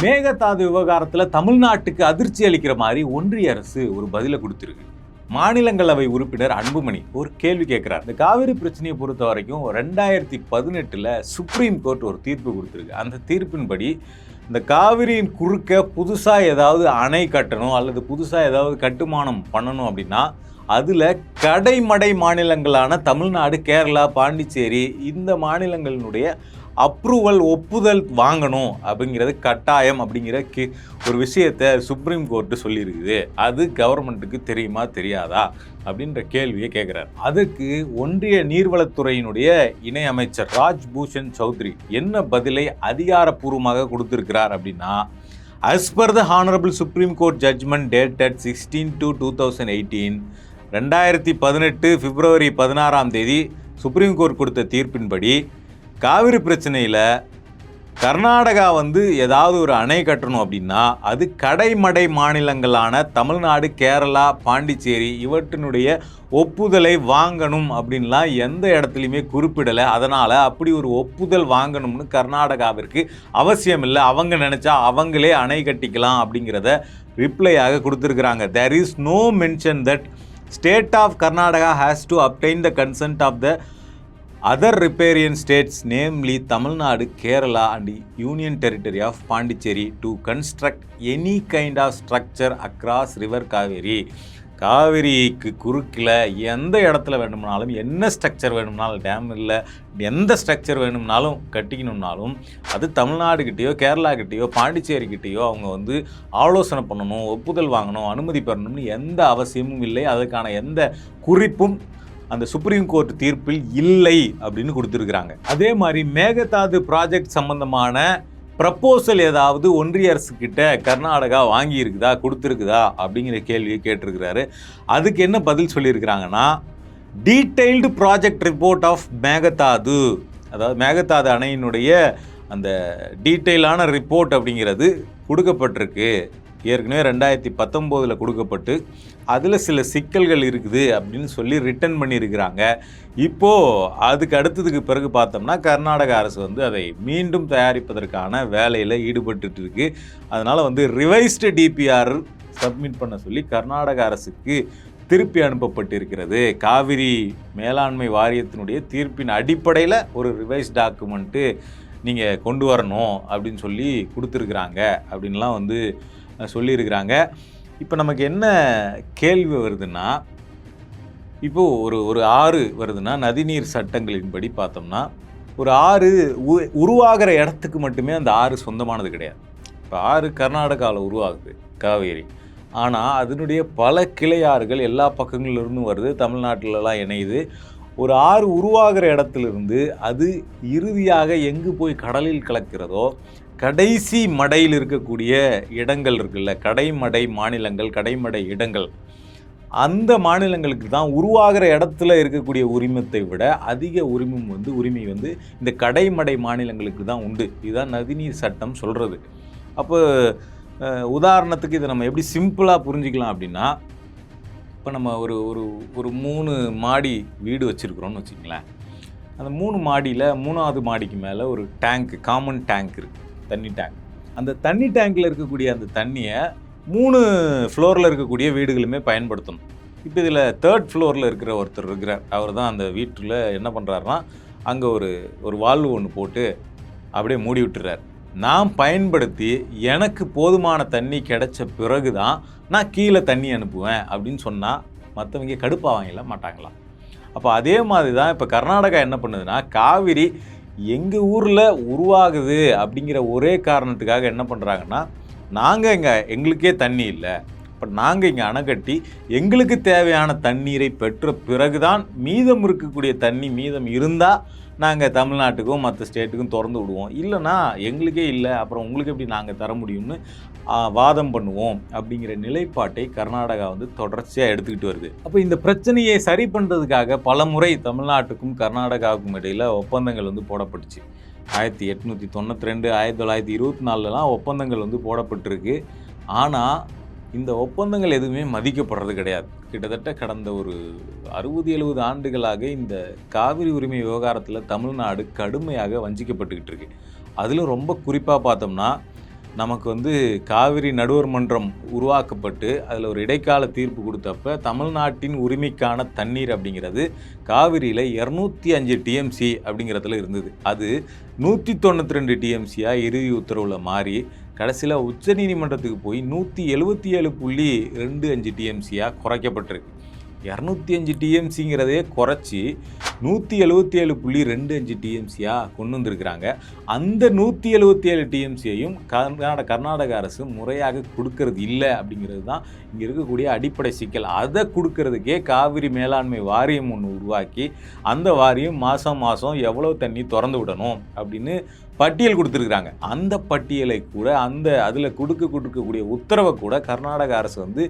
மேகதாது விவகாரத்தில் தமிழ்நாட்டுக்கு அதிர்ச்சி அளிக்கிற மாதிரி ஒன்றிய அரசு ஒரு பதிலை கொடுத்துருக்கு. மாநிலங்களவை உறுப்பினர் அன்புமணி ஒரு கேள்வி கேட்கிறார். இந்த காவிரி பிரச்சனையை பொறுத்த வரைக்கும் 2018 சுப்ரீம் கோர்ட் ஒரு தீர்ப்பு கொடுத்துருக்கு. அந்த தீர்ப்பின்படி இந்த காவிரியின் குறுக்க புதுசாக ஏதாவது அணை கட்டணும் அல்லது புதுசாக ஏதாவது கட்டுமானம் பண்ணணும் அப்படின்னா அதில் கடைமடை மாநிலங்களான தமிழ்நாடு, கேரளா, பாண்டிச்சேரி இந்த மாநிலங்களினுடைய அப்ரூவல் ஒப்புதல் வாங்கணும் அப்படிங்கிறது கட்டாயம் அப்படிங்கிற ஒரு விஷயத்தை சுப்ரீம் கோர்ட்டு சொல்லியிருக்குது. அது கவர்மெண்ட்டுக்கு தெரியுமா தெரியாதா அப்படின்ற கேள்வியை கேட்குறாரு. அதுக்கு ஒன்றிய நீர்வளத்துறையினுடைய இணை அமைச்சர் ராஜ்பூஷன் சௌத்ரி என்ன பதிலை அதிகாரப்பூர்வமாக கொடுத்திருக்கிறார் அப்படின்னா, as per the honorable Supreme Court judgment dated 16/2/2018 2018 February 16 supreme court கொடுத்த தீர்ப்பின்படி காவிரி பிரச்சனையில் கர்நாடகா ஏதாவது ஒரு அணை கட்டணும் அப்படின்னா அது கடைமடை மாநிலங்களான தமிழ்நாடு, கேரளா, பாண்டிச்சேரி இவற்றினுடைய ஒப்புதலை வாங்கணும் அப்படின்லாம் எந்த இடத்துலையுமே குறிப்பிடலை. அதனால் அப்படி ஒரு ஒப்புதல் வாங்கணும்னு கர்நாடகாவிற்கு அவசியம் இல்லை. அவங்க நினச்சா அவங்களே அணை கட்டிக்கலாம் அப்படிங்கிறத ரிப்ளையாக கொடுத்துருக்குறாங்க. there is no mention that state of Karnataka has to obtain the consent of the other riparian states, namely Tamil Nadu, Kerala and Union Territory of Pondicherry to construct any kind of structure across river Kaveri. காவிரிக்கு குறுக்கில் எந்த இடத்துல வேணும்னாலும் என்ன structure வேணும்னாலும், dam இல்லை எந்த structure வேணும்னாலும் கட்டிக்கணும்னாலும் அது தமிழ்நாடுகிட்டேயோ கேரளாக்கிட்டேயோ பாண்டிச்சேரிக்கிட்டேயோ அவங்க ஆலோசனை பண்ணணும், ஒப்புதல் வாங்கணும், அனுமதி பெறணும்னு எந்த அவசியமும் இல்லை. அதுக்கான எந்த குறிப்பும் அந்த சுப்ரீம் கோர்ட் தீர்ப்பில் இல்லை அப்படின்னு கொடுத்துருக்குறாங்க. அதே மாதிரி மேகதாது ப்ராஜெக்ட் சம்பந்தமான ப்ரப்போசல் ஏதாவது ஒன்றிய அரசுக்கிட்ட கர்நாடகா வாங்கியிருக்குதா, கொடுத்துருக்குதா அப்படிங்கிற கேள்வியை கேட்டிருக்கிறாரு. அதுக்கு என்ன பதில் சொல்லியிருக்கிறாங்கன்னா, detailed project report of Mekedatu, அதாவது மேகதாது அணையினுடைய அந்த டீட்டெயிலான ரிப்போர்ட் அப்படிங்கிறது கொடுக்கப்பட்டிருக்கு. ஏற்கனவே 2019 கொடுக்கப்பட்டு அதில் சில சிக்கல்கள் இருக்குது அப்படின்னு சொல்லி ரிட்டன் பண்ணியிருக்கிறாங்க. இப்போது அதுக்கு அடுத்ததுக்கு பிறகு பார்த்தோம்னா கர்நாடக அரசு அதை மீண்டும் தயாரிப்பதற்கான வேலையில் ஈடுபட்டு இருக்கு. அதனால் ரிவைஸ்டு டிபிஆர் சப்மிட் பண்ண சொல்லி கர்நாடக அரசுக்கு திருப்பி அனுப்பப்பட்டிருக்கிறது. காவிரி மேலாண்மை வாரியத்தினுடைய தீர்ப்பின் அடிப்படையில் ஒரு ரிவைஸ் டாக்குமெண்ட்டு நீங்கள் கொண்டு வரணும் அப்படின்னு சொல்லி கொடுத்துருக்குறாங்க அப்படின்லாம் சொல்லியிருக்கிறாங்க. இப்போ நமக்கு என்ன கேள்வி வருதுன்னா, இப்போது ஒரு ஆறு வருதுன்னா நதிநீர் சட்டங்களின்படி பார்த்தோம்னா ஒரு ஆறு உருவாகிற இடத்துக்கு மட்டுமே அந்த ஆறு சொந்தமானது கிடையாது. இப்போ ஆறு கர்நாடகாவில் உருவாகுது காவேரி, ஆனால் அதனுடைய பல கிளையாறுகள் எல்லா பக்கங்களிலிருந்தும் வருது, தமிழ்நாட்டிலலாம் இணையுது. ஒரு ஆறு உருவாகிற இடத்துலேருந்து அது இறுதியாக எங்கு போய் கடலில் கலக்கிறதோ கடைசி மடையில் இருக்கக்கூடிய இடங்கள் இருக்குல்ல, கடைமடை மாநிலங்கள், கடைமடை இடங்கள், அந்த மாநிலங்களுக்கு தான் உருவாகிற இடத்துல இருக்கக்கூடிய உரிமத்தை விட அதிக உரிமை இந்த கடைமடை மாநிலங்களுக்கு தான் உண்டு. இதுதான் நதிநீர் சட்டம் சொல்கிறது. அப்போ உதாரணத்துக்கு இதை நம்ம எப்படி சிம்பிளாக புரிஞ்சிக்கலாம் அப்படின்னா, இப்போ நம்ம ஒரு 3 மாடி வீடு வச்சுருக்குறோன்னு வச்சுங்களேன். அந்த 3 மாடியில் 3ஆவது மாடிக்கு மேலே ஒரு டேங்க், காமன் டேங்க் இருக்குது, தண்ணி டேங்க். அந்த தண்ணி டேங்கில் இருக்கக்கூடிய அந்த தண்ணியை 3 ஃப்ளோரில் இருக்கக்கூடிய வீடுகளுமே பயன்படுத்தணும். இப்போ இதில் 3rd ஃப்ளோரில் இருக்கிற ஒருத்தர் இருக்கிறார். அவர் தான் அந்த வீட்டில் என்ன பண்ணுறாருனா, அங்கே ஒரு வால்வு ஒன்று போட்டு அப்படியே மூடி விட்டுறார். நான் பயன்படுத்தி எனக்கு போதுமான தண்ணி கிடைச்ச பிறகு தான் நான் கீழே தண்ணி அனுப்புவேன் அப்படின்னு சொன்னால் மற்றவங்க கடுப்பாவாங்களா மாட்டாங்களா? அப்போ அதே மாதிரி தான் இப்போ கர்நாடகா என்ன பண்ணுதுன்னா, காவிரி எங்கள் ஊரில் உருவாகுது அப்படிங்கிற ஒரே காரணத்துக்காக என்ன பண்ணுறாங்கன்னா, எங்களுக்கே தண்ணி இல்லை, இப்போ நாங்கள் இங்கே அணை கட்டி எங்களுக்கு தேவையான தண்ணீரை பெற்ற பிறகுதான் மீதம் இருக்கக்கூடிய தண்ணி மீதம் இருந்தால் நாங்கள் தமிழ்நாட்டுக்கும் மற்ற ஸ்டேட்டுக்கும் திறந்து விடுவோம், இல்லைனா எங்களுக்கே இல்லை, அப்புறம் உங்களுக்கு எப்படி நாங்கள் தர முடியும்னு வாதம் பண்ணுவோம் அப்படிங்கிற நிலைப்பாட்டை கர்நாடகா தொடர்ச்சியாக எடுத்துக்கிட்டு வருது. அப்போ இந்த பிரச்சனையை சரி பண்ணுறதுக்காக பல முறை தமிழ்நாட்டுக்கும் கர்நாடகாவுக்கும் இடையில் ஒப்பந்தங்கள் போடப்பட்டுச்சு. 1892, 1924 ஒப்பந்தங்கள் போடப்பட்டிருக்கு. ஆனால் இந்த ஒப்பந்தங்கள் எதுவுமே மதிக்கப்படுறது கிடையாது. கிட்டத்தட்ட கடந்த ஒரு 60-70 ஆண்டுகளாக இந்த காவிரி உரிமை விவகாரத்தில் தமிழ்நாடு கடுமையாக வஞ்சிக்கப்பட்டுக்கிட்டு இருக்கு. அதில் ரொம்ப குறிப்பாக பார்த்தோம்னா நமக்கு வந்து காவிரி நடுவர் மன்றம் உருவாக்கப்பட்டு அதில் ஒரு இடைக்கால தீர்ப்பு கொடுத்தப்ப தமிழ்நாட்டின் உரிமைக்கான தண்ணீர் அப்படிங்கிறது காவிரியில் 205 டிஎம்சி அப்படிங்கிறதுல இருந்தது. அது 192 டிஎம்சியாக இறுதி உத்தரவில் மாறி கடைசியில் உச்சநீதிமன்றத்துக்கு போய் 177.25 டிஎம்சியாக குறைக்கப்பட்டிருக்கு. 205 டிஎம்சிங்கிறதே குறைச்சி 177.25 டிஎம்சியாக கொண்டு வந்திருக்கிறாங்க. அந்த 177 டிஎம்சியையும் கர்நாடக அரசு முறையாக கொடுக்கறது இல்லை அப்படிங்கிறது தான் இங்கே இருக்கக்கூடிய அடிப்படை சிக்கல். அதை கொடுக்கறதுக்கே காவிரி மேலாண்மை வாரியம் ஒன்று உருவாக்கி அந்த வாரியம் மாதம் எவ்வளோ தண்ணி திறந்து விடணும் அப்படின்னு பட்டியல் கொடுத்துருக்குறாங்க. அந்த பட்டியலை கூட அதில் கொடுக்கக்கூடிய உத்தரவை கூட கர்நாடக அரசு வந்து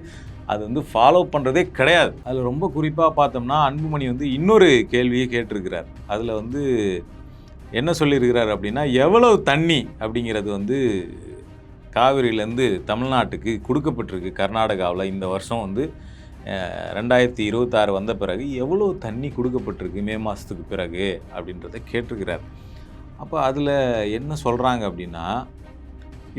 அது வந்து ஃபாலோ பண்ணுறதே கிடையாது. அதில் ரொம்ப குறிப்பாக பார்த்தோம்னா அன்புமணி வந்து இன்னொரு கேள்வியை கேட்டிருக்கிறார். அதில் வந்து என்ன சொல்லியிருக்கிறார் அப்படின்னா, எவ்வளவு தண்ணி அப்படிங்கிறது வந்து காவிரியிலேருந்து தமிழ்நாட்டுக்கு கொடுக்கப்பட்டிருக்கு கர்நாடகாவில் இந்த வருஷம் வந்து 2026 வந்த பிறகு எவ்வளோ தண்ணி கொடுக்கப்பட்டிருக்கு மே மாதத்துக்கு பிறகு அப்படின்றத கேட்டிருக்கிறார். அப்போ அதில் என்ன சொல்கிறாங்க அப்படின்னா,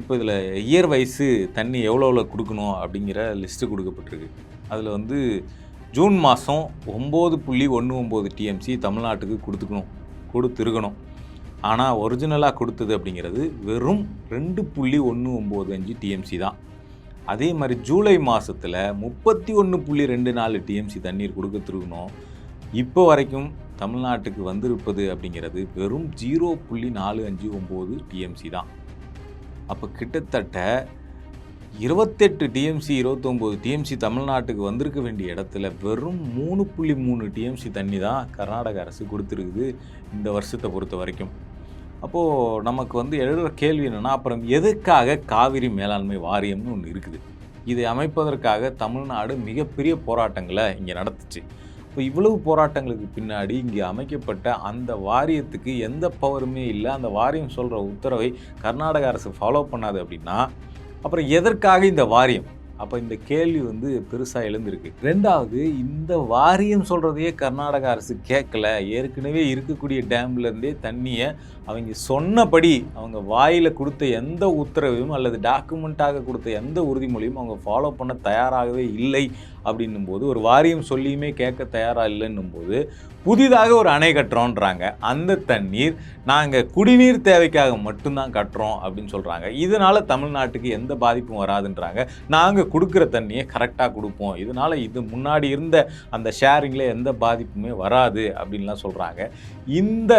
இப்போ இதில் இயர் வைஸு தண்ணி எவ்வளோ கொடுக்கணும் அப்படிங்கிற லிஸ்ட்டு கொடுக்கப்பட்டிருக்கு. அதில் வந்து ஜூன் மாதம் 9.19 டிஎம்சி தமிழ்நாட்டுக்கு கொடுத்துருக்கணும். ஆனால் ஒரிஜினலாக கொடுத்தது அப்படிங்கிறது வெறும் 2.195 டிஎம்சி தான். அதே மாதிரி ஜூலை மாதத்தில் 31.24 டிஎம்சி தண்ணீர் கொடுத்துருக்கணும். இப்போ வரைக்கும் தமிழ்நாட்டுக்கு வந்திருப்பது அப்படிங்கிறது வெறும் 0.459 டிஎம்சி தான். அப்போ கிட்டத்தட்ட 28 டிஎம்சி 29 டிஎம்சி தமிழ்நாட்டுக்கு வந்திருக்க வேண்டிய இடத்துல வெறும் 3.3 டிஎம்சி தண்ணி தான் கர்நாடக அரசு கொடுத்துருக்குது இந்த வருஷத்தை பொறுத்த வரைக்கும். அப்போது நமக்கு வந்து எழுதுகிற கேள்வி என்னென்னா, அப்புறம் எதுக்காக காவிரி மேலாண்மை வாரியம்னு ஒன்று இருக்குது? இதை அமைப்பதற்காக தமிழ்நாடு மிகப்பெரிய போராட்டங்களை இங்கே நடத்துச்சு. இப்போ இவ்வளவு போராட்டங்களுக்கு பின்னாடி இங்கே அமைக்கப்பட்ட அந்த வாரியத்துக்கு எந்த பவருமே இல்லை. அந்த வாரியம் சொல்கிற உத்தரவை கர்நாடக அரசு ஃபாலோ பண்ணாது அப்படின்னா அப்புறம் எதற்காக இந்த வாரியம்? அப்போ இந்த கேள்வி வந்து பெருசாக எழுந்திருக்கு. ரெண்டாவது, இந்த வாரியம் சொல்கிறதையே கர்நாடக அரசு கேட்கல. ஏற்கனவே இருக்கக்கூடிய டேம்லேருந்தே தண்ணியை அவங்க சொன்னபடி அவங்க வாயில் கொடுத்த எந்த உத்தரவையும் அல்லது டாக்குமெண்ட்டாக கொடுத்த எந்த உறுதிமொழியும் அவங்க ஃபாலோ பண்ண தயாராகவே இல்லை அப்படின்னும் போது, ஒரு வாரியம் சொல்லியுமே கேட்க தயாராக இல்லைன்னும் போது புதிதாக ஒரு அணை கட்டுறோன்றாங்க. அந்த தண்ணீர் நாங்கள் குடிநீர் தேவைக்காக மட்டும்தான் கட்டுறோம் அப்படின்னு சொல்கிறாங்க. இதனால் தமிழ்நாட்டுக்கு எந்த பாதிப்பும் வராதுன்றாங்க. நாங்கள் கொடுக்குற தண்ணியை கரெக்டாக கொடுப்போம், இதனால் இது முன்னாடி இருந்த அந்த ஷேரிங்கில் எந்த பாதிப்புமே வராது அப்படின்லாம் சொல்கிறாங்க. இந்த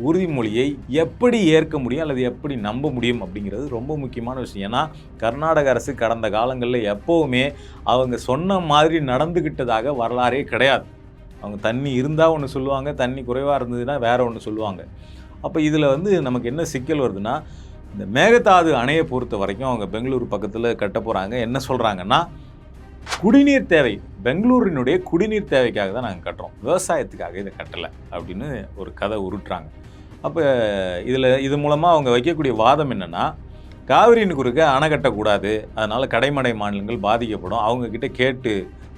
உறுதிமொழியை எப்படி ஏற்க முடியும் அல்லது எப்படி நம்ப முடியும் அப்படிங்கிறது ரொம்ப முக்கியமான விஷயம். ஏன்னா கர்நாடக அரசு கடந்த காலங்களில் எப்போவுமே அவங்க சொன்ன மாதிரி நடந்துக்கிட்டதாக வரலாறே கிடையாது. அவங்க தண்ணி இருந்தால் ஒன்று சொல்லுவாங்க, தண்ணி குறைவாக இருந்ததுன்னா வேறு ஒன்று சொல்லுவாங்க. அப்போ இதில் வந்து நமக்கு என்ன சிக்கல் வருதுன்னா, இந்த மேகதாது அணையை பொறுத்த வரைக்கும் அவங்க பெங்களூர் பக்கத்தில் கட்ட போகிறாங்க. என்ன சொல்கிறாங்கன்னா, குடிநீர் தேவை, பெங்களூரினுடைய குடிநீர் தேவைக்காக தான் நாங்கள் கட்டுறோம், விவசாயத்துக்காக இதை கட்டலை அப்படின்னு ஒரு கதை உருட்டுறாங்க. அப்போ இது மூலமாக அவங்க வைக்கக்கூடிய வாதம் என்னென்னா, காவிரியின் குறுக்க அணை கட்டக்கூடாது, அதனால் கடைமடை மாநிலங்கள் பாதிக்கப்படும், அவங்கக்கிட்ட கேட்டு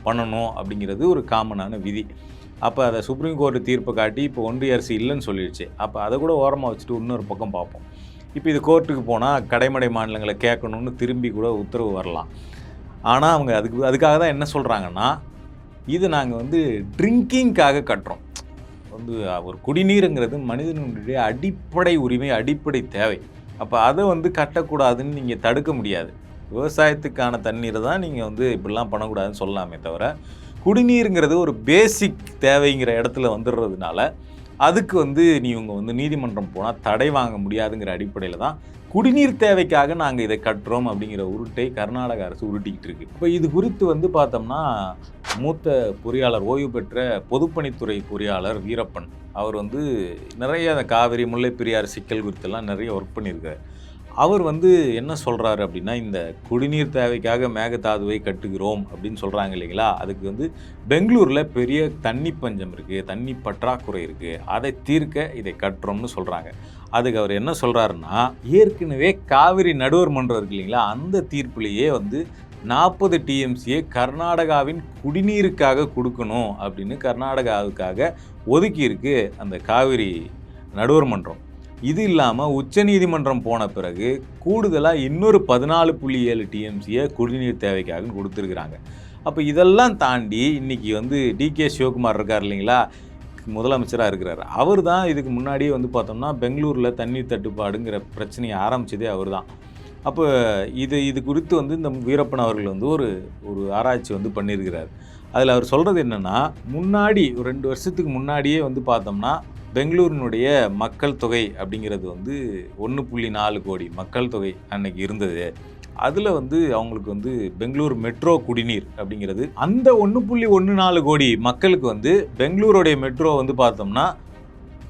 பண்ணணும் அப்படிங்கிறது ஒரு காமனான விதி. அப்போ அதை சுப்ரீம் கோர்ட்டு தீர்ப்பை காட்டி இப்போ ஒன்றிய அரசு இல்லைன்னு சொல்லிடுச்சு. அப்போ அதை கூட ஓரமாக வச்சுட்டு இன்னொரு பக்கம் பார்ப்போம். இப்போ இது கோர்ட்டுக்கு போனால் கடைமடை மாநிலங்களை கேட்கணும்னு திரும்பி கூட உத்தரவு வரலாம். ஆனால் அவங்க அதுக்காக தான் என்ன சொல்கிறாங்கன்னா, இது நாங்கள் வந்து ட்ரிங்கிங்காக கட்டுறோம். வந்து ஒரு குடிநீருங்கிறது மனிதனுடைய அடிப்படை உரிமை, அடிப்படை தேவை. அப்போ அதை வந்து கட்டக்கூடாதுன்னு நீங்கள் தடுக்க முடியாது. விவசாயத்துக்கான தண்ணீரை தான் நீங்கள் வந்து இப்படிலாம் பண்ணக்கூடாதுன்னு சொல்லலாமே தவிர, குடிநீருங்கிறது ஒரு பேசிக் தேவைங்கிற இடத்துல வந்துடுறதுனால அதுக்கு வந்து இவங்க வந்து நீதிமன்றம் போனால் தடை வாங்க முடியாதுங்கிற அடிப்படையில் தான் குடிநீர் தேவைக்காக நாங்கள் இதை கட்டுறோம் அப்படிங்கிற உருட்டை கர்நாடக அரசு உருட்டிக்கிட்டு இருக்கு. இப்போ இது குறித்து வந்து பார்த்தோம்னா, மூத்த பொறியாளர், ஓய்வு பெற்ற பொதுப்பணித்துறை பொறியாளர் வீரப்பன் அவர் வந்து நிறைய காவிரி முல்லை பெரியாறு சிக்கல் குறித்தெல்லாம் நிறைய ஒர்க் பண்ணியிருக்காரு. அவர் வந்து என்ன சொல்கிறாரு அப்படின்னா, இந்த குடிநீர் தேவைக்காக மேகதாதுவை கட்டுகிறோம் அப்படின்னு சொல்கிறாங்க இல்லைங்களா, அதுக்கு வந்து பெங்களூரில் பெரிய தண்ணி பஞ்சம் இருக்குது, தண்ணி பற்றாக்குறை இருக்குது, அதை தீர்க்க இதை கட்டுறோம்னு சொல்கிறாங்க. அதுக்கு அவர் என்ன சொல்கிறாருன்னா, ஏற்கனவே காவிரி நடுவர் மன்றம் இருக்கு இல்லைங்களா, அந்த தீர்ப்புலேயே வந்து 40 டிஎம்சியை கர்நாடகாவின் குடிநீருக்காக கொடுக்கணும் அப்படின்னு கர்நாடகாவுக்காக ஒதுக்கியிருக்கு அந்த காவிரி நடுவர் மன்றம். இது இல்லாமல் உச்சநீதிமன்றம் போன பிறகு கூடுதலாக இன்னொரு 14.7 டிஎம்சியை குடிநீர் தேவைக்காக கொடுத்துருக்குறாங்க. அப்போ இதெல்லாம் தாண்டி இன்றைக்கி வந்து டிகே சிவகுமார் இருக்கார் இல்லைங்களா, முதலமைச்சராக இருக்கிறார். அவர் தான் இதுக்கு முன்னாடியே வந்து பார்த்தோம்னா பெங்களூரில் தண்ணீர் தட்டுப்பாடுங்கிற பிரச்சனையை ஆரம்பித்ததே அவர் தான். அப்போ இது குறித்து வந்து இந்த வீரப்பன் அவர்கள் வந்து ஒரு ஆராய்ச்சி வந்து பண்ணியிருக்கிறார். அதில் அவர் சொல்கிறது என்னென்னா, முன்னாடி ஒரு 2 வருஷத்துக்கு முன்னாடியே வந்து பார்த்தோம்னா பெங்களூரினுடைய மக்கள் தொகை அப்படிங்கிறது வந்து 1.4 கோடி மக்கள் தொகை அன்னைக்கு இருந்தது. அதில் வந்து அவங்களுக்கு வந்து பெங்களூர் மெட்ரோ குடிநீர் அப்படிங்கிறது அந்த 1.14 கோடி மக்களுக்கு வந்து பெங்களூருடைய மெட்ரோ வந்து பார்த்தோம்னா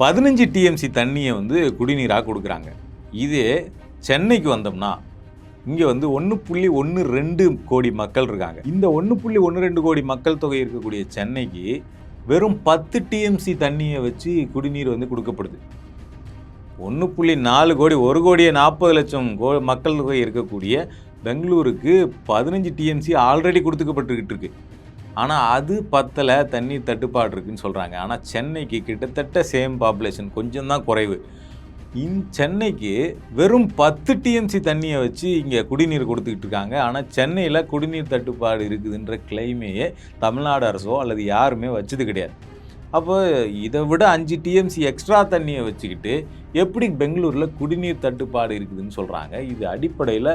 15 டிஎம்சி தண்ணியை வந்து குடிநீராக கொடுக்குறாங்க. இதே சென்னைக்கு வந்தோம்னா இங்கே வந்து 1.12 கோடி மக்கள் இருக்காங்க. இந்த 1.12 கோடி மக்கள் தொகை இருக்கக்கூடிய சென்னைக்கு வெறும் 10 டிஎம்சி தண்ணியை வச்சு குடிநீர் வந்து கொடுக்கப்படுது. 1.4 கோடி 1,40,00,000 மக்கள் தொகை இருக்கக்கூடிய பெங்களூருக்கு 15 டிஎம்சி ஆல்ரெடி கொடுத்துக்கப்பட்டுக்கிட்டு இருக்கு. ஆனால் அது பத்தலை, தண்ணீர் தட்டுப்பாடு இருக்குதுன்னு சொல்கிறாங்க. ஆனால் சென்னைக்கு கிட்டத்தட்ட சேம் பாப்புலேஷன், கொஞ்சம் தான் குறைவு. சென்னைக்கு வெறும் 10 டிஎம்சி தண்ணியை வச்சு இங்கே குடிநீர் கொடுத்துக்கிட்டு இருக்காங்க. ஆனால் சென்னையில் குடிநீர் தட்டுப்பாடு இருக்குதுன்ற கிளைமையே தமிழ்நாடு அரசோ அல்லது யாருமே வச்சது கிடையாது. அப்போ இதை விட 5 டிஎம்சி எக்ஸ்ட்ரா தண்ணியை வச்சுக்கிட்டு எப்படி பெங்களூரில் குடிநீர் தட்டுப்பாடு இருக்குதுன்னு சொல்கிறாங்க. இது அடிப்படையில்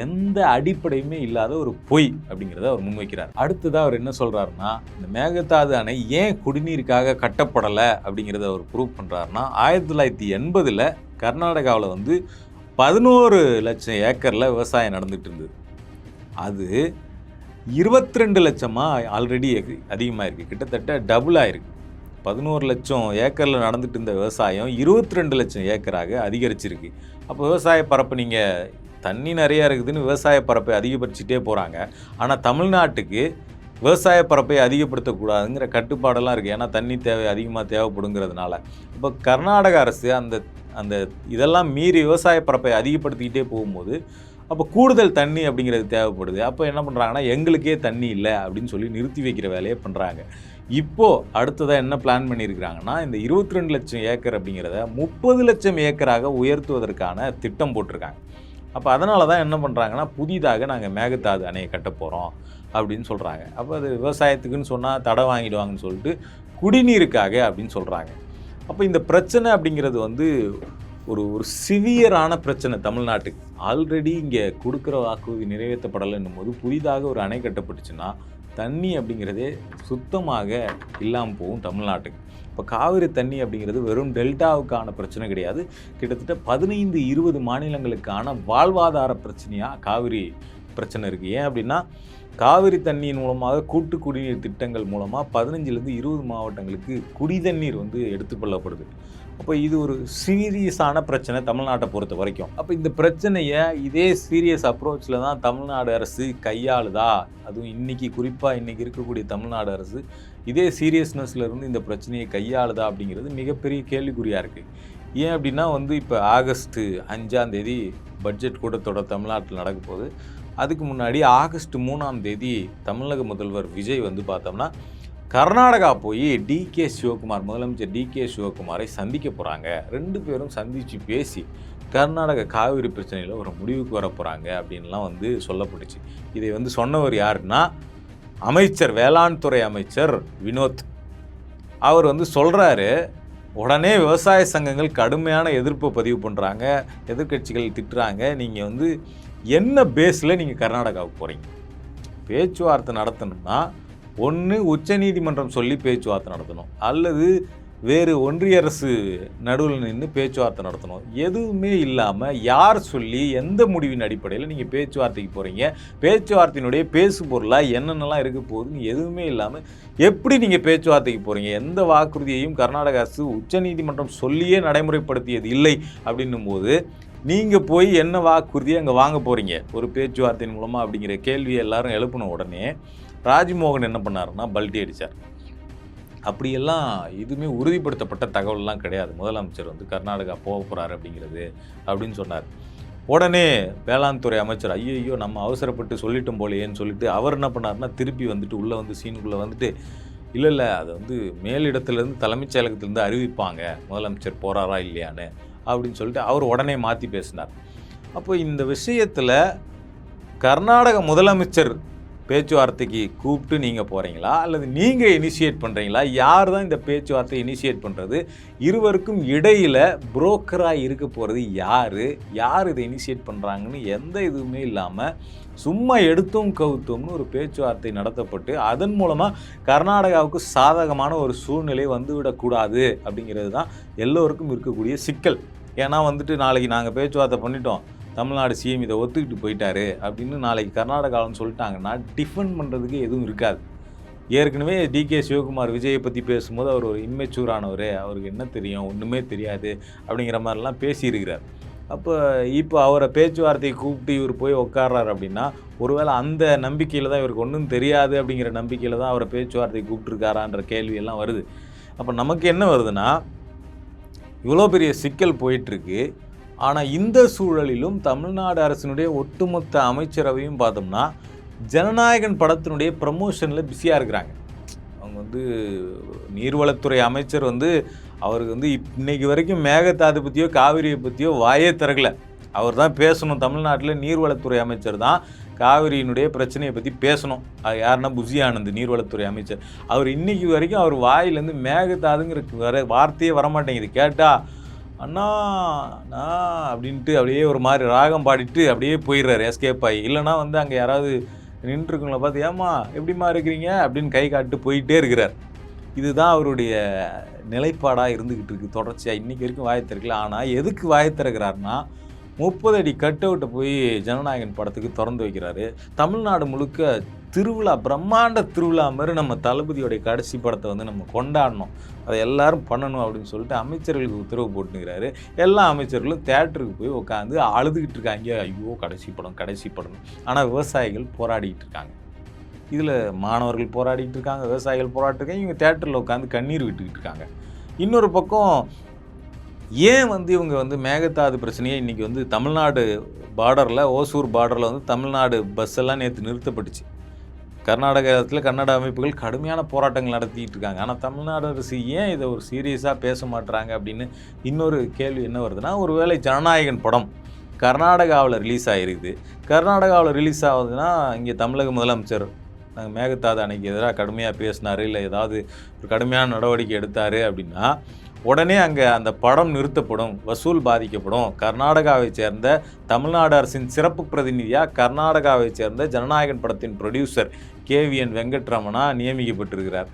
எந்த அடிப்படையுமே இல்லாத ஒரு பொய் அப்படிங்கிறத அவர் முன்வைக்கிறார். அடுத்ததாக அவர் என்ன சொல்கிறாருன்னா, இந்த மேகதாது அணை ஏன் குடிநீருக்காக கட்டப்படலை அப்படிங்கிறத அவர் ப்ரூவ் பண்ணுறாருன்னா, 1980 கர்நாடகாவில் வந்து 11 லட்சம் ஏக்கரில் விவசாயம் நடந்துகிட்டு இருந்தது. அது 22 லட்சமாக ஆல்ரெடி அதிகமாக இருக்குது, கிட்டத்தட்ட டபுள் ஆகிருக்கு. 11 லட்சம் ஏக்கரில் நடந்துட்டு இருந்த விவசாயம் 22 லட்சம் ஏக்கராக அதிகரிச்சிருக்கு. அப்போ விவசாய பரப்பு நீங்கள் தண்ணி நிறையா இருக்குதுன்னு விவசாய பரப்பை அதிகப்படுத்திட்டே போகிறாங்க. ஆனால் தமிழ்நாட்டுக்கு விவசாய பரப்பை அதிகப்படுத்தக்கூடாதுங்கிற கட்டுப்பாடெல்லாம் இருக்குது. ஏன்னா தண்ணி அதிகமாக தேவைப்படுங்கிறதுனால. இப்போ கர்நாடக அரசு அந்த இதெல்லாம் மீறி விவசாய பரப்பை அதிகப்படுத்திக்கிட்டே போகும்போது அப்போ கூடுதல் தண்ணி அப்படிங்கிறது தேவைப்படுது. அப்போ என்ன பண்ணுறாங்கன்னா, எங்களுக்கே தண்ணி இல்லை அப்படின்னு சொல்லி நிறுத்தி வைக்கிற வேலையை பண்ணுறாங்க. இப்போது அடுத்ததாக என்ன பிளான் பண்ணியிருக்கிறாங்கன்னா, இந்த 22 லட்சம் ஏக்கர் அப்படிங்கிறத 30 லட்சம் ஏக்கராக உயர்த்துவதற்கான திட்டம் போட்டிருக்காங்க. அப்போ அதனால தான் என்ன பண்ணுறாங்கன்னா, புதிதாக நாங்கள் மேகதாது அணையை கட்ட போகிறோம் அப்படின்னு சொல்கிறாங்க. அப்போ அது விவசாயத்துக்குன்னு சொன்னால் தடை வாங்கிடுவாங்கன்னு சொல்லிட்டு குடிநீருக்காக அப்படின்னு சொல்கிறாங்க. அப்போ இந்த பிரச்சனை அப்படிங்கிறது வந்து ஒரு சிவியரான பிரச்சனை தமிழ்நாட்டுக்கு. ஆல்ரெடி இங்கே கொடுக்குற வாக்குறுதி நிறைவேற்றப்படலைன்னும் போது புதிதாக ஒரு அணை கட்டப்பட்டுச்சுன்னா தண்ணி அப்படிங்கிறதே சுத்தமாக இல்லாமல் போகும் தமிழ்நாட்டுக்கு. இப்போ காவிரி தண்ணி அப்படிங்கிறது வெறும் டெல்டாவுக்கான பிரச்சனை கிடையாது, கிட்டத்தட்ட 15-20 மாநிலங்களுக்கான வாழ்வாதார பிரச்சனையாக காவிரி பிரச்சனை இருக்குது. ஏன் அப்படின்னா, காவிரி தண்ணியின் மூலமாக கூட்டு குடிநீர் திட்டங்கள் மூலமாக 15-20 மாவட்டங்களுக்கு குடி தண்ணீர் வந்து எடுத்துக்கொள்ளப்படுது. அப்போ இது ஒரு சீரியஸான பிரச்சனை தமிழ்நாட்டை பொறுத்த வரைக்கும். அப்போ இந்த பிரச்சனையை இதே சீரியஸ் அப்ரோச்சில் தான் தமிழ்நாடு அரசு கையாளுதா, அதுவும் இன்றைக்கி குறிப்பாக இன்றைக்கி இருக்கக்கூடிய தமிழ்நாடு அரசு இதே சீரியஸ்னஸ்லேருந்து இந்த பிரச்சனையை கையாளுதா அப்படிங்கிறது மிகப்பெரிய கேள்விக்குறியாக இருக்குது. ஏன் அப்படின்னா வந்து இப்போ ஆகஸ்ட் 5 பட்ஜெட் கூட்டத்தொடர் தமிழ்நாட்டில் நடக்க போகுது. அதுக்கு முன்னாடி ஆகஸ்ட் 3 தமிழக முதல்வர் விஜய் வந்து பார்த்தோம்னா கர்நாடகா போய் டிகே சிவகுமார், முதலமைச்சர் டிகே சிவகுமாரை சந்திக்க போகிறாங்க. 2 பேரும் சந்தித்து பேசி கர்நாடக காவிரி பிரச்சனையில் ஒரு முடிவுக்கு வர போகிறாங்க அப்படின்லாம் வந்து சொல்லப்பட்டுச்சு. இதை வந்து சொன்னவர் யாருன்னா, அமைச்சர், வேளாண் துறை அமைச்சர் வினோத். அவர் வந்து சொல்கிறாரு, உடனே விவசாய சங்கங்கள் கடுமையான எதிர்ப்பை பதிவு பண்ணுறாங்க, எதிர்கட்சிகள் திட்டுறாங்க. நீங்கள் வந்து என்ன பேஸில் நீங்கள் கர்நாடகாவுக்கு போகிறீங்க? பேச்சுவார்த்தை நடத்தணும்னா ஒன்று உச்சநீதிமன்றம் சொல்லி பேச்சுவார்த்தை நடத்தணும், அல்லது வேறு ஒன்றிய அரசு நடுவில் நின்று பேச்சுவார்த்தை நடத்தணும். எதுவுமே இல்லாமல் யார் சொல்லி எந்த முடிவின் அடிப்படையில் நீங்கள் பேச்சுவார்த்தைக்கு போகிறீங்க, பேச்சுவார்த்தையினுடைய பேசு பொருளாக என்னென்னலாம் இருக்க போகுதுன்னு எதுவுமே இல்லாமல் எப்படி நீங்கள் பேச்சுவார்த்தைக்கு போகிறீங்க? எந்த வாக்குறுதியையும் கர்நாடக அரசு உச்சநீதிமன்றம் சொல்லியே நடைமுறைப்படுத்தியது இல்லை. அப்படின்னும் போது நீங்கள் போய் என்ன வாக்குறுதியை அங்கே வாங்க போகிறீங்க ஒரு பேச்சுவார்த்தையின் மூலமாக அப்படிங்கிற கேள்வியை எல்லாரும் எழுப்பின உடனே ராஜ்மோகன் என்ன பண்ணாருன்னா பல்ட்டி அடித்தார். அப்படியெல்லாம் எதுவுமே உறுதிப்படுத்தப்பட்ட தகவல்லாம் கிடையாது. முதலமைச்சர் வந்து கர்நாடகா போக போகிறாரு அப்படிங்கிறது அப்படின்னு சொன்னார். உடனே வேளாண் துறை அமைச்சர் ஐயோ நம்ம அவசரப்பட்டு சொல்லிட்டோம் போலையேன்னு சொல்லிட்டு அவர் என்ன பண்ணாருன்னா திருப்பி வந்துட்டு உள்ளே வந்து சீனுக்குள்ளே வந்துட்டு இல்லை அதை வந்து மேலிடத்துலேருந்து தலைமைச் செயலகத்திலேருந்து அறிவிப்பாங்க முதலமைச்சர் போகிறாரா இல்லையான்னு அப்படின்னு சொல்லிட்டு அவர் உடனே மாற்றி பேசினார். அப்போ இந்த விஷயத்தில் கர்நாடக முதலமைச்சர் பேச்சுவார்த்தைக்கு கூப்பிட்டு நீங்கள் போகிறீங்களா அல்லது நீங்கள் இனிஷியேட் பண்ணுறீங்களா? யார் தான் இந்த பேச்சுவார்த்தை இனிஷியேட் பண்ணுறது? இருவருக்கும் இடையில் புரோக்கராக இருக்க போகிறது யார் இதை இனிஷியேட் பண்ணுறாங்கன்னு எந்த இதுவுமே இல்லாமல் சும்மா எடுத்தும் கவுத்தும்னு ஒரு பேச்சுவார்த்தை நடத்தப்பட்டு அதன் மூலமாக கர்நாடகாவுக்கு சாதகமான ஒரு சூழ்நிலை வந்துவிடக்கூடாது அப்படிங்கிறது தான் எல்லோருக்கும் இருக்கக்கூடிய சிக்கல். ஏன்னா நாளைக்கு நாங்கள் பேச்சுவார்த்தை பண்ணிட்டோம், தமிழ்நாடு சிஎம் இதை ஒத்துக்கிட்டு போயிட்டாரு அப்படின்னு நாளைக்கு கர்நாடகாவில்னு சொல்லிட்டாங்கன்னா டிஃபெண்ட் பண்ணுறதுக்கு எதுவும் இருக்காது. ஏற்கனவே டிகே சிவகுமார் விஜயை பற்றி பேசும்போது அவர் ஒரு இம்மெச்சூரானவர், அவருக்கு என்ன தெரியும், ஒன்றுமே தெரியாது அப்படிங்கிற மாதிரிலாம் பேசியிருக்கிறார். இப்போ அவரை பேச்சுவார்த்தையை கூப்பிட்டு இவர் போய் உட்கார்றாரு அப்படின்னா ஒருவேளை அந்த நம்பிக்கையில் தான் இவருக்கு ஒன்றும் தெரியாது அப்படிங்கிற நம்பிக்கையில் தான் அவரை பேச்சுவார்த்தையை கூப்பிட்டுருக்காரான்ற கேள்வியெல்லாம் வருது. அப்போ நமக்கு என்ன வருதுன்னா, இவ்வளோ பெரிய சிக்கல் போயிட்டுருக்கு. ஆனால் இந்த சூழலிலும் தமிழ்நாடு அரசினுடைய ஒட்டுமொத்த அமைச்சரவையும் பார்த்தோம்னா ஜனநாயகன் படத்தினுடைய ப்ரமோஷனில் பிஸியாக இருக்கிறாங்க. அவங்க நீர்வளத்துறை அமைச்சர் அவருக்கு இன்னைக்கு வரைக்கும் மேகதாது பற்றியோ காவிரியை பற்றியோ வாயே திறக்கல. அவர் தான் பேசணும். தமிழ்நாட்டில் நீர்வளத்துறை அமைச்சர் தான் காவிரியினுடைய பிரச்சனையை பற்றி பேசணும். அது யாருன்னா புஷி ஆனந்த், நீர்வளத்துறை அமைச்சர். அவர் இன்னைக்கு வரைக்கும் அவர் வாயிலேருந்து மேகதாதுங்கிற வார்த்தையே வரமாட்டேங்குது. கேட்டால் அண்ணா அப்படின்ட்டு அப்படியே ஒரு மாதிரி ராகம் பாடிட்டு அப்படியே போயிடுறாரு, எஸ்கேப் ஆகி. இல்லைனா அங்கே யாராவது நின்றுருக்குங்களா பார்த்து ஏமா எப்படிமா இருக்கிறீங்க அப்படின்னு கை காட்டு போயிட்டே இருக்கிறார். இதுதான் அவருடைய நிலைப்பாடாக இருந்துக்கிட்டு இருக்குது தொடர்ச்சியாக. இன்றைக்கி வரைக்கும் வாயை திறக்கல. ஆனால் எதுக்கு வாயை திறக்கிறாருன்னா 30 அடி கட் அவுட்டை போய் ஜனநாயகன் படத்துக்கு திறந்து வைக்கிறாரு. தமிழ்நாடு முழுக்க திருவிழா, பிரம்மாண்ட திருவிழா மாதிரி நம்ம தளபதியோடைய கடைசி படத்தை நம்ம கொண்டாடணும், அதை எல்லாரும் பண்ணணும் அப்படின்னு சொல்லிட்டு அமைச்சர்களுக்கு உத்தரவு போட்டுக்கிறாரு. எல்லா அமைச்சர்களும் தேட்டருக்கு போய் உட்காந்து அழுதுகிட்டு இருக்காங்க, ஐயோ கடைசி படம். ஆனால் விவசாயிகள் போராடிக்கிட்டு இருக்காங்க. இதில் மாணவர்கள் போராடிக்கிட்டு இருக்காங்க, விவசாயிகள் போராட்டிருக்காங்க, இவங்க தேட்டரில் உட்காந்து கண்ணீர் விட்டுக்கிட்டு இருக்காங்க. இன்னொரு பக்கம் ஏன் இவங்க மேகதாது பிரச்சனையை இன்றைக்கி தமிழ்நாடு பார்டரில், ஓசூர் பார்டரில் தமிழ்நாடு பஸ் எல்லாம் நேற்று நிறுத்தப்பட்டுச்சு. கர்நாடகத்தில் கன்னட அமைப்புகள் கடுமையான போராட்டங்கள் நடத்திட்டு இருக்காங்க. ஆனால் தமிழ்நாடு அரசு ஏன் இதை ஒரு சீரியஸாக பேச மாட்டுறாங்க அப்படின்னு இன்னொரு கேள்வி என்ன வருதுன்னா, ஒருவேளை ஜனநாயகன் படம் கர்நாடகாவில் ரிலீஸ் ஆகிருக்குது. கர்நாடகாவில் ரிலீஸ் ஆகுதுன்னா இங்கே தமிழக முதலமைச்சர் நாங்கள் மேகதாது அணைக்கு எதிராக கடுமையாக பேசினார், இல்லை ஏதாவது ஒரு கடுமையான நடவடிக்கை எடுத்தார் அப்படின்னா உடனே அங்கே அந்த படம் நிறுத்தப்படும், வசூல் பாதிக்கப்படும். கர்நாடகாவை சேர்ந்த தமிழ்நாடு அரசின் சிறப்பு பிரதிநிதியாக கர்நாடகாவை சேர்ந்த ஜனநாயகன் படத்தின் ப்ரொடியூசர் KVN வெங்கட்ரமணா நியமிக்கப்பட்டிருக்கிறார்.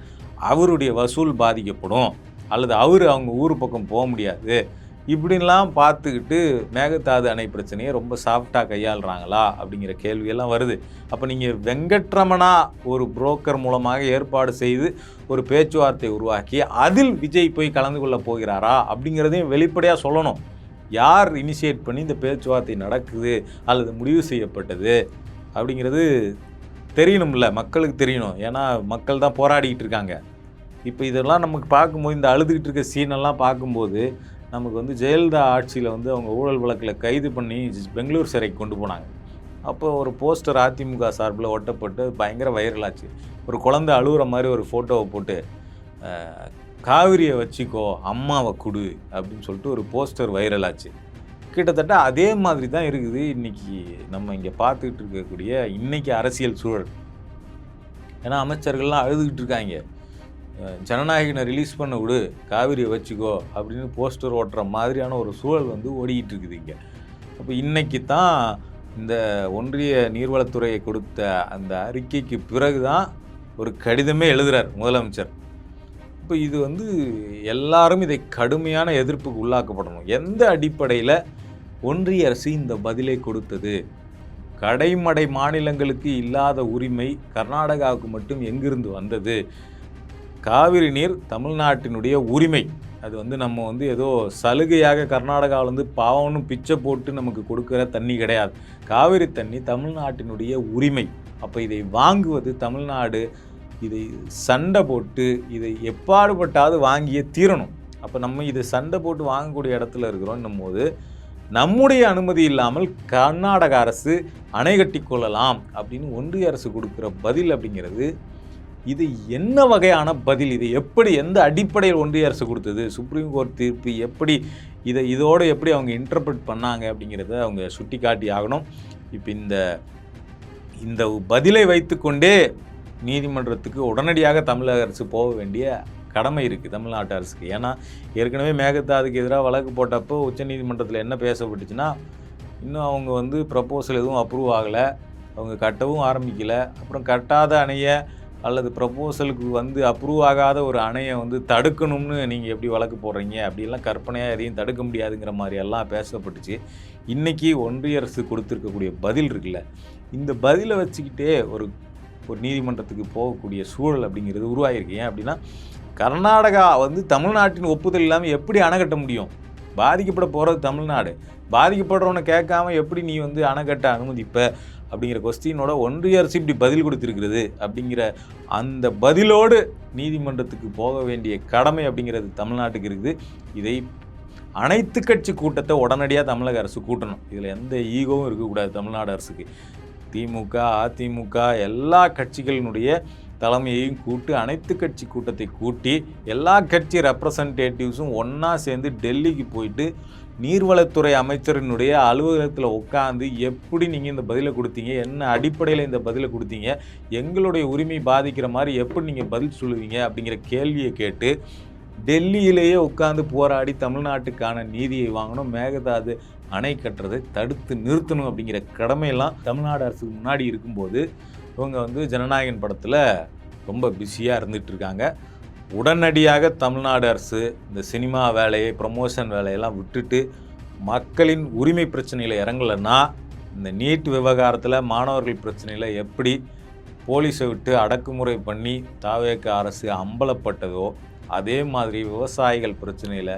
அவருடைய வசூல் பாதிக்கப்படும், அல்லது அவங்க ஊர் பக்கம் போக முடியாது. இப்படின்லாம் பார்த்துக்கிட்டு மேகதாது அணை பிரச்சனையை ரொம்ப சாஃப்டாக கையாளுறாங்களா அப்படிங்கிற கேள்வியெல்லாம் வருது. அப்போ நீங்கள் வெங்கட்ரமணா ஒரு புரோக்கர் மூலமாக ஏற்பாடு செய்து ஒரு பேச்சுவார்த்தை உருவாக்கி அதில் விஜய் போய் கலந்து கொள்ள போகிறாரா அப்படிங்கிறதையும் வெளிப்படையாக சொல்லணும். யார் இனிஷியேட் பண்ணி இந்த பேச்சுவார்த்தை நடக்குது அல்லது முடிவு செய்யப்பட்டது அப்படிங்கிறது தெரியணும்ல, மக்களுக்கு தெரியணும். ஏன்னா மக்கள் தான் போராடிக்கிட்டு இருக்காங்க. இப்போ இதெல்லாம் நமக்கு பார்க்கும்போது, இந்த அழுதுகிட்டு இருக்க சீனெல்லாம் பார்க்கும்போது நமக்கு ஜெயலலிதா ஆட்சியில் அவங்க ஊழல் வழக்கில் கைது பண்ணி பெங்களூர் சிறைக்கு கொண்டு போனாங்க. அப்போ ஒரு போஸ்டர் அதிமுக சார்பில் ஒட்டப்பட்டு பயங்கர வைரலாச்சு. ஒரு குழந்தை அழுகுற மாதிரி ஒரு ஃபோட்டோவை போட்டு காவிரியை வச்சுக்கோ அம்மாவை கொடு அப்படின்னு சொல்லிட்டு ஒரு போஸ்டர் வைரலாச்சு. கிட்டத்தட்ட அதே மாதிரி தான் இருக்குது இன்றைக்கி நம்ம இங்கே பார்த்துக்கிட்டு இருக்கக்கூடிய இன்றைக்கி அரசியல் சூழல். ஏன்னா அமைச்சர்கள்லாம் அழுதுகிட்டு இருக்காங்க, ஜனநாயகனை ரிலீஸ் பண்ண விடு, காவிரியை வச்சுக்கோ அப்படின்னு போஸ்டர் ஓட்டுற மாதிரியான ஒரு சூழல் ஓடிக்கிட்டு இருக்குது இங்கே. அப்போ இன்றைக்கி தான் இந்த ஒன்றிய நீர்வளத்துறையை கொடுத்த அந்த அறிக்கைக்கு பிறகு தான் ஒரு கடிதமே எழுதுகிறார் முதலமைச்சர். இப்போ இது எல்லாரும் இதை கடுமையான எதிர்ப்புக்கு உள்ளாக்கப்படணும். எந்த அடிப்படையில் ஒன்றிய அரசு இந்த பதிலை கொடுத்தது? கடைமடை மாநிலங்களுக்கு இல்லாத உரிமை கர்நாடகாவுக்கு மட்டும் எங்கிருந்து வந்தது? காவிரி நீர் தமிழ்நாட்டினுடைய உரிமை. அது நம்ம ஏதோ சலுகையாக கர்நாடகாவில் பாவம்னு பிச்சை போட்டு நமக்கு கொடுக்குற தண்ணி கிடையாது. காவிரி தண்ணி தமிழ்நாட்டினுடைய உரிமை. அப்போ இதை வாங்குவது தமிழ்நாடு. இதை சண்டை போட்டு இதை எப்பாடுபட்டாவது வாங்கியே தீரணும். அப்போ நம்ம இதை சண்டை போட்டு வாங்கக்கூடிய இடத்துல இருக்கிறோம் போது நம்முடைய அனுமதி இல்லாமல் கர்நாடக அரசு அணை கட்டி கொள்ளலாம் அப்படின்னு ஒன்றிய அரசு கொடுக்குற பதில் அப்படிங்கிறது இது என்ன வகையான பதில்? இது எப்படி, எந்த அடிப்படையில் ஒன்றிய அரசு கொடுத்தது? சுப்ரீம் கோர்ட் தீர்ப்பு எப்படி இதோடு எப்படி அவங்க இன்டர்பிரட் பண்ணாங்க அப்படிங்கிறத அவங்க சுட்டி காட்டி ஆகணும். இப்போ இந்த பதிலை வைத்துக்கொண்டே நீதிமன்றத்துக்கு உடனடியாக தமிழக அரசு போக வேண்டிய கடமை இருக்குது தமிழ்நாட்டு அரசுக்கு. ஏன்னா ஏற்கனவே மேகதாதுக்கு எதிராக வழக்கு போட்டப்போ உச்சநீதிமன்றத்தில் என்ன பேசப்பட்டுச்சுன்னா, இன்னும் அவங்க ப்ரப்போசல் எதுவும் அப்ரூவ் ஆகலை, அவங்க கட்டவும் ஆரம்பிக்கலை, அப்புறம் கட்டாத அணையை அல்லது ப்ரப்போசலுக்கு அப்ரூவ் ஆகாத ஒரு அணையை தடுக்கணும்னு நீங்கள் எப்படி வழக்கு போடுறீங்க, அப்படிலாம் கற்பனையாக எதையும் தடுக்க முடியாதுங்கிற மாதிரியெல்லாம் பேசப்பட்டுச்சு. இன்றைக்கி ஒன்றிய அரசு கொடுத்துருக்கக்கூடிய பதில் இருக்குல்ல, இந்த பதிலை வச்சுக்கிட்டே ஒரு நீதிமன்றத்துக்கு போகக்கூடிய சூழல் அப்படிங்கிறது உருவாகிருக்கு. ஏன் அப்படின்னா, கர்நாடகா தமிழ்நாட்டின் ஒப்புதல் இல்லாமல் எப்படி அணை கட்ட முடியும்? பாதிக்கப்பட போகிறது தமிழ்நாடு. பாதிக்கப்படுறவனை கேட்காம எப்படி நீ அணை கட்ட அனுமதிப்ப அப்படிங்கிற கொஸ்டினோட ஒன்றிய அரசு இப்படி பதில் கொடுத்துருக்கிறது. அப்படிங்கிற அந்த பதிலோடு நீதிமன்றத்துக்கு போக வேண்டிய கடமை அப்படிங்கிறது தமிழ்நாட்டுக்கு இருக்குது. இதை அனைத்து கட்சி கூட்டத்தை உடனடியாக தமிழக அரசு கூட்டணும். இதில் எந்த ஈகோவும் இருக்கக்கூடாது தமிழ்நாடு அரசுக்கு. திமுக, அதிமுக எல்லா கட்சிகளினுடைய தலைமையையும் கூட்டு அனைத்து கட்சி கூட்டத்தை கூட்டி எல்லா கட்சி ரெப்ரசன்டேட்டிவ்ஸும் ஒன்றா சேர்ந்து டெல்லிக்கு போயிட்டு நீர்வளத்துறை அமைச்சரினுடைய அலுவலகத்தில் உட்காந்து எப்படி நீங்கள் இந்த பதிலை கொடுத்தீங்க, என்ன அடிப்படையில் இந்த பதிலை கொடுத்தீங்க, எங்களுடைய உரிமை பாதிக்கிற மாதிரி எப்படி நீங்கள் பதில் சொல்லுவீங்க அப்படிங்கிற கேள்வியை கேட்டு டெல்லியிலேயே உட்காந்து போராடி தமிழ்நாட்டுக்கான நீதியை வாங்கணும். மேகதாது அணை கட்டுறதை தடுத்து நிறுத்தணும் அப்படிங்கிற கடமையெல்லாம் தமிழ்நாடு அரசுக்கு முன்னாடி இருக்கும்போது இவங்க ஜனநாயகன் படத்தில் ரொம்ப பிஸியாக இருந்துகிட்டு இருக்காங்க. உடனடியாக தமிழ்நாடு அரசு இந்த சினிமா வேலையை, ப்ரமோஷன் வேலையெல்லாம் விட்டுட்டு மக்களின் உரிமை பிரச்சனையில் இறங்கலைன்னா, இந்த நீட் விவகாரத்தில் மாணவர்கள் பிரச்சனையில் எப்படி போலீஸை விட்டு அடக்குமுறை பண்ணி தாவேக அரசு அம்பலப்பட்டதோ அதே மாதிரி விவசாயிகள் பிரச்சனையில்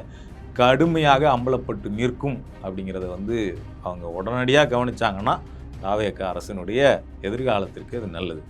கடுமையாக அம்பலப்பட்டு நிற்கும் அப்படிங்கிறத அவங்க உடனடியாக கவனித்தாங்கன்னா தாவேக அரசினுடைய எதிர்காலத்திற்கு அது நல்லது.